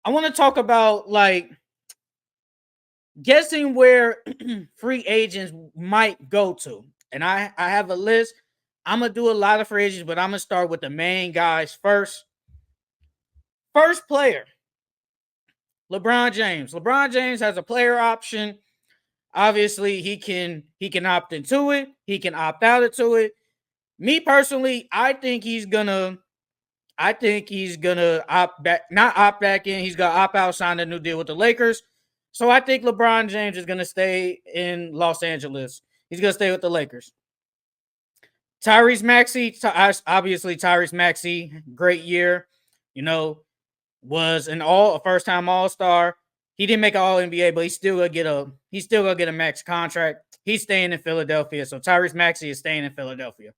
I want to talk about like guessing where free agents might go to. And I have a list. I'm gonna do a lot of free agents, but I'm gonna start with the main guys first. First player, LeBron James. LeBron James has a player option. Obviously, he can opt into it. He can opt out into it. Me personally, I think he's gonna opt back, not opt back in. He's gonna opt out, sign a new deal with the Lakers. So I think LeBron James is gonna stay in Los Angeles. He's gonna stay with the Lakers. Tyrese Maxey, obviously Tyrese Maxey, great year. You know, was a first time All Star. He didn't make an All NBA, but he's still gonna get a max contract. He's staying in Philadelphia. So Tyrese Maxey is staying in Philadelphia.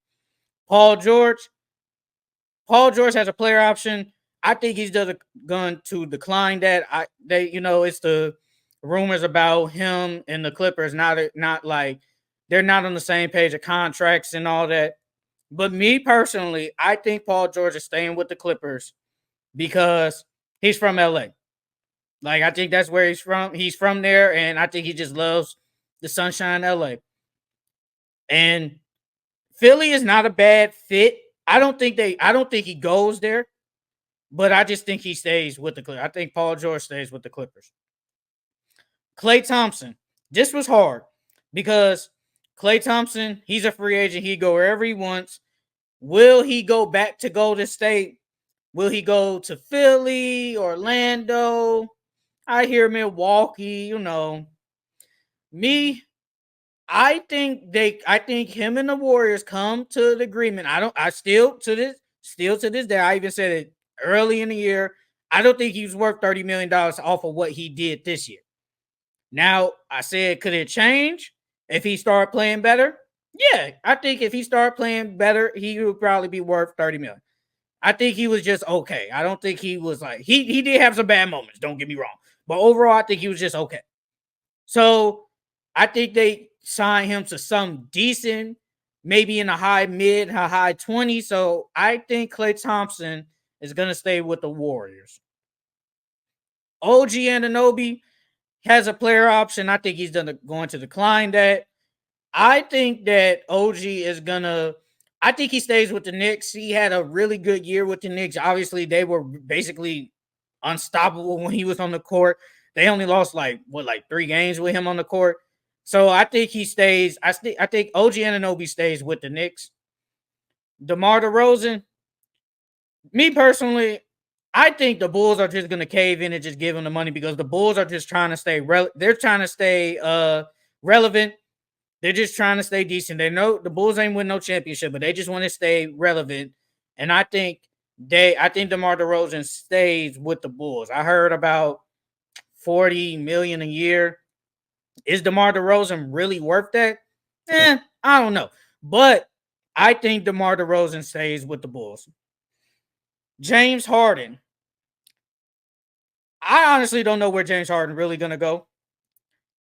Paul George. Paul George has a player option. I think he's going to decline that. It's the rumors about him and the Clippers. Not like they're not on the same page of contracts and all that. But me personally, I think Paul George is staying with the Clippers because he's from LA. Like I think that's where he's from. He's from there, and I think he just loves the sunshine LA. And Philly is not a bad fit. I don't think he goes there, but I just think he stays with the Clippers. I think Paul George stays with the Clippers. Klay Thompson. This was hard because Klay Thompson, he's a free agent. He go wherever he wants. Will he go back to Golden State? Will he go to Philly, Orlando? I hear Milwaukee, Me, I think him and the Warriors come to the agreement. Still to this day, I even said it early in the year. I don't think he's worth $30 million off of what he did this year. Now, I said, could it change if he started playing better? Yeah, I think if he started playing better, he would probably be worth 30 million. I think he was just okay. I don't think he was like he did have some bad moments, don't get me wrong. But overall, I think he was just okay. So I think they signed him to some decent, maybe in a high 20s. So I think Klay Thompson is gonna stay with the Warriors. OG Anunoby has a player option. I think he's going to decline that. I think that OG is gonna. I think he stays with the Knicks. He had a really good year with the Knicks. Obviously, they were basically unstoppable when he was on the court. They only lost like 3 games with him on the court. So I think he stays. I think OG Anunoby stays with the Knicks. DeMar DeRozan. Me personally, I think the Bulls are just going to cave in and just give him the money because the Bulls are just trying to stay. They're trying to stay relevant. They're just trying to stay decent. They know the Bulls ain't win no championship, but they just want to stay relevant. And I think DeMar DeRozan stays with the Bulls. I heard about $40 million a year. Is DeMar DeRozan really worth that? I don't know. But I think DeMar DeRozan stays with the Bulls. James Harden. I honestly don't know where James Harden really gonna go.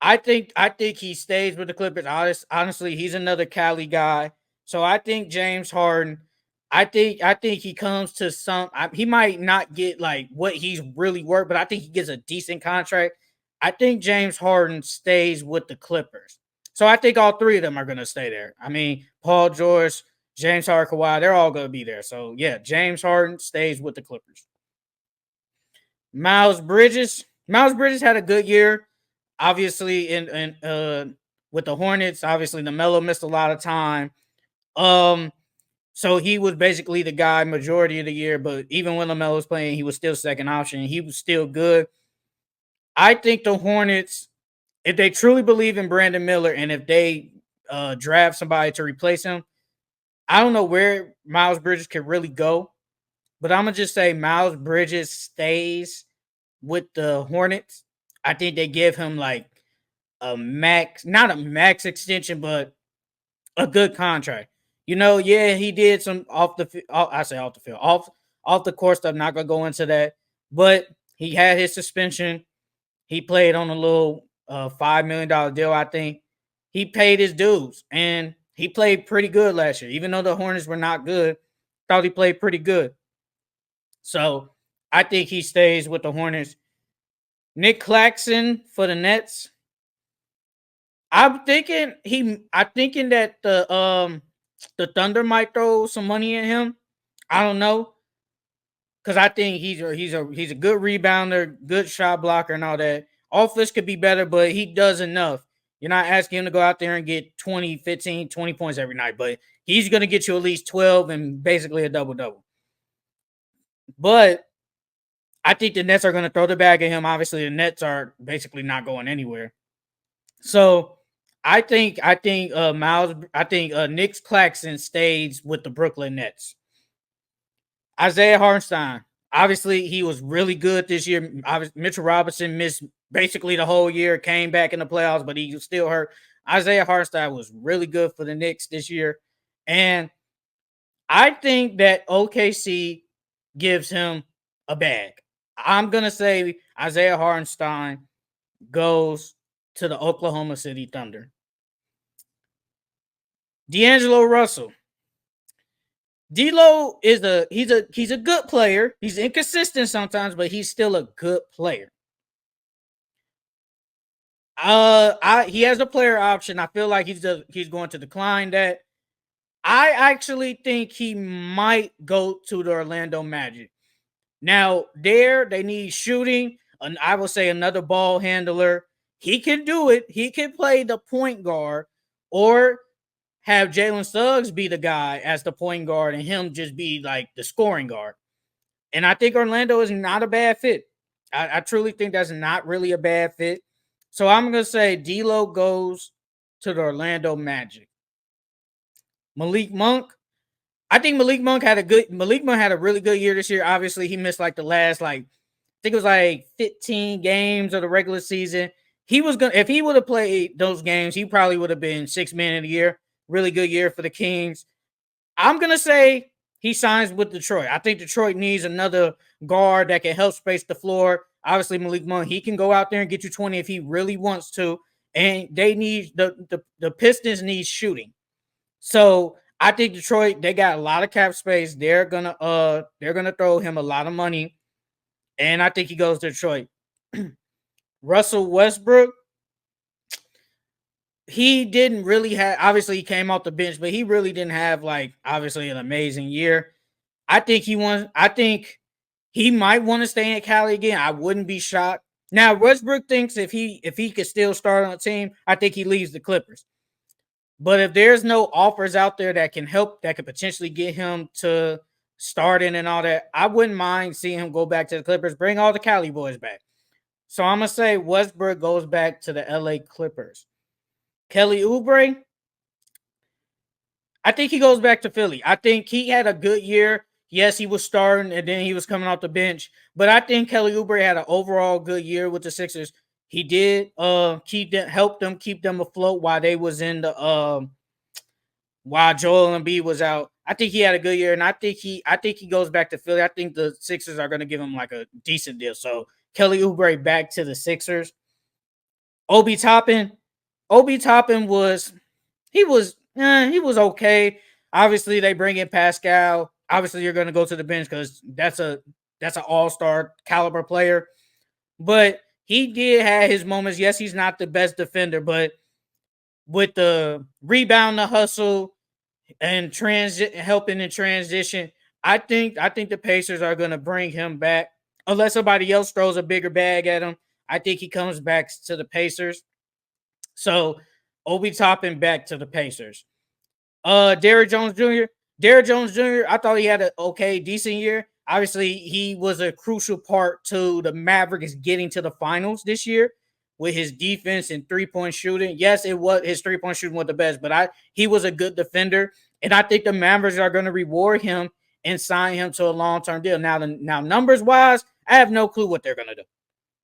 I think he stays with the Clippers. Honestly, he's another Cali guy. So I think James Harden. I think he comes to he might not get like what he's really worth, but I think he gets a decent contract. I think James Harden stays with the Clippers. So I think all three of them are gonna stay there. I mean, Paul George, James Harden, Kawhi, they're all gonna be there. So yeah, James Harden stays with the Clippers. Miles Bridges. Miles Bridges had a good year. Obviously, in with the Hornets, obviously LaMelo missed a lot of time. So he was basically the guy majority of the year, but even when LaMelo was playing, he was still second option. He was still good. I think the Hornets, if they truly believe in Brandon Miller and if they draft somebody to replace him, I don't know where Miles Bridges can really go, but I'm gonna just say Miles Bridges stays with the Hornets. I think they give him like a max, not a max extension, but a good contract. Yeah, he did some I say off the field, off the court stuff. Not gonna go into that, but he had his suspension. He played on a little $5 million deal. I think he paid his dues, and he played pretty good last year. Even though the Hornets were not good, thought he played pretty good. So I think he stays with the Hornets. Nick Claxton for the Nets. I'm thinking that the Thunder might throw some money at him. I don't know. Because I think he's a good rebounder, good shot blocker, and all that. Offense could be better, but he does enough. You're not asking him to go out there and get 20, 15, 20 points every night, but he's going to get you at least 12 and basically a double double. But I think the Nets are going to throw the bag at him. Obviously, the Nets are basically not going anywhere. So I think Nick Claxton stays with the Brooklyn Nets. Isaiah Hartenstein. Obviously, he was really good this year. Mitchell Robinson missed basically the whole year, came back in the playoffs, but he was still hurt. Isaiah Hartenstein was really good for the Knicks this year. And I think that OKC gives him a bag. I'm going to say Isaiah Hartenstein goes to the Oklahoma City Thunder. D'Angelo Russell. D'Lo he's a good player. He's inconsistent sometimes, but he's still a good player. He has a player option. I feel like he's going to decline that. I actually think he might go to the Orlando Magic. Now, they need shooting, and I will say another ball handler. He can do it. He can play the point guard, or have Jalen Suggs be the guy as the point guard and him just be like the scoring guard. And I think Orlando is not a bad fit. I truly think that's not really a bad fit. So I'm going to say D'Lo goes to the Orlando Magic. Malik Monk. I think Malik Monk had a really good year this year. Obviously, he missed like the last I think it was like 15 games of the regular season. He was gonna if he would have played those games, he probably would have been 6 man of the year. Really good year for the Kings. I'm gonna say he signs with Detroit. I think Detroit needs another guard that can help space the floor. Obviously, Malik Monk, he can go out there and get you 20 if he really wants to. And they need the Pistons need shooting. So I think Detroit, they got a lot of cap space. They're gonna throw him a lot of money. And I think he goes to Detroit. Russell Westbrook, he didn't really have, obviously he came off the bench, but he really didn't have obviously an amazing year. I think he might want to stay in Cali again. I wouldn't be shocked. Now Westbrook thinks if he could still start on a team, I think he leaves the Clippers. But if there's no offers out there that can help, that could potentially get him to starting and all that, I wouldn't mind seeing him go back to the Clippers, bring all the Cali boys back. So I'm gonna say Westbrook goes back to the LA Clippers. Kelly Oubre, I think he goes back to Philly. I think he had a good year. Yes, he was starting and then he was coming off the bench. But I think Kelly Oubre had an overall good year with the Sixers. He did help them keep them afloat while they was in the while Joel Embiid was out. I think he had a good year, and I think he goes back to Philly. I think the Sixers are going to give him like a decent deal. So Kelly Oubre back to the Sixers. Obi Toppin was he was okay. Obviously, they bring in Pascal. Obviously, you're going to go to the bench because that's an all-star caliber player. But he did have his moments. Yes, he's not the best defender, but with the rebound, the hustle, and helping in transition, I think the Pacers are going to bring him back unless somebody else throws a bigger bag at him. I think he comes back to the Pacers. So Obi Toppin back to the Pacers. Derrick Jones Jr. I thought he had an okay, decent year. Obviously, he was a crucial part to the Mavericks getting to the finals this year with his defense and 3-point shooting. Yes, it was his 3-point shooting was the best, but he was a good defender, and I think the Mavericks are going to reward him and sign him to a long-term deal. Now numbers wise, I have no clue what they're going to do.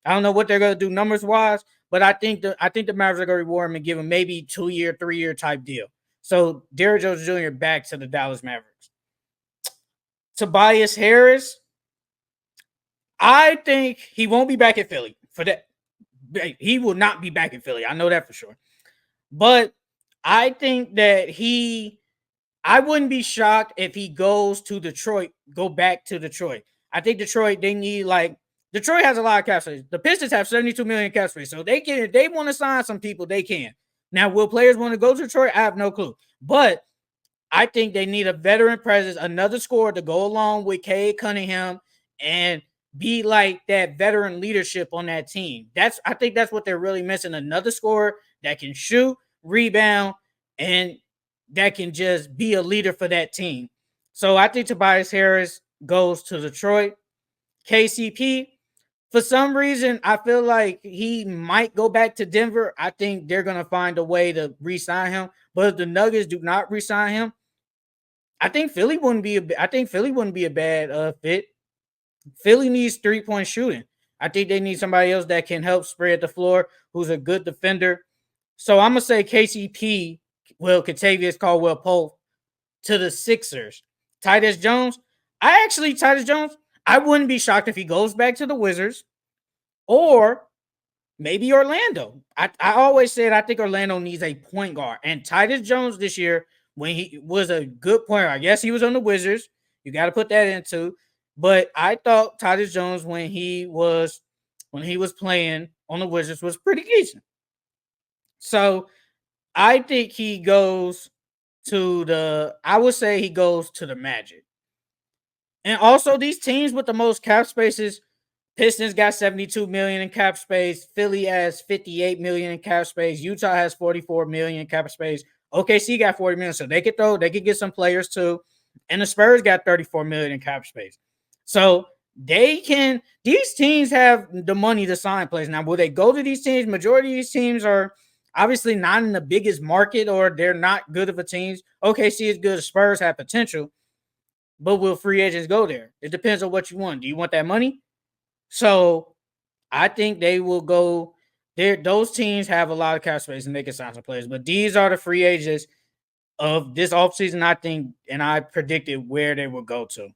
I don't know what they're going to do numbers wise, but I think the Mavericks are going to reward him and give him maybe 2-year, 3-year type deal. So Derrick Jones Jr. back to the Dallas Mavericks. Tobias Harris, I think he won't be back in Philly for that. He will not be back in Philly. I know that for sure. But I think that I wouldn't be shocked if he goes to Detroit, go back to Detroit. I think Detroit, they need Detroit has a lot of cap space. The Pistons have 72 million cap space. So if they want to sign some people, they can. Now, will players want to go to Detroit? I have no clue. But I think they need a veteran presence, another scorer to go along with Cade Cunningham and be like that veteran leadership on that team. I think that's what they're really missing. Another scorer that can shoot, rebound, and that can just be a leader for that team. So I think Tobias Harris goes to Detroit. KCP, for some reason, I feel like he might go back to Denver. I think they're going to find a way to re-sign him. But if the Nuggets do not re-sign him, I think Philly wouldn't be a bad fit. Philly needs 3-point shooting. I think they need somebody else that can help spread the floor, who's a good defender. So I'm gonna say KCP, Kentavious Caldwell-Pope to the Sixers. Titus Jones, I wouldn't be shocked if he goes back to the Wizards or maybe Orlando. I always said I think Orlando needs a point guard, and Titus Jones this year, when he was a good point guard, yes, he was on the Wizards. You got to put that into. But I thought Titus Jones when he was playing on the Wizards was pretty decent. So I think he goes to the. I would say he goes to the Magic. And also these teams with the most cap spaces, Pistons got 72 million in cap space. Philly has 58 million in cap space. Utah has 44 million in cap space. OKC got 40 million, so they could get some players too. And the Spurs got 34 million in cap space. So these teams have the money to sign players. Now, will they go to these teams? Majority of these teams are obviously not in the biggest market, or they're not good of a teams. OKC is good. The Spurs have potential, but will free agents go there? It depends on what you want. Do you want that money? So I think they will go there. Those teams have a lot of cap space and they can sign some players, but these are the free agents of this offseason, I think, and I predicted where they will go to.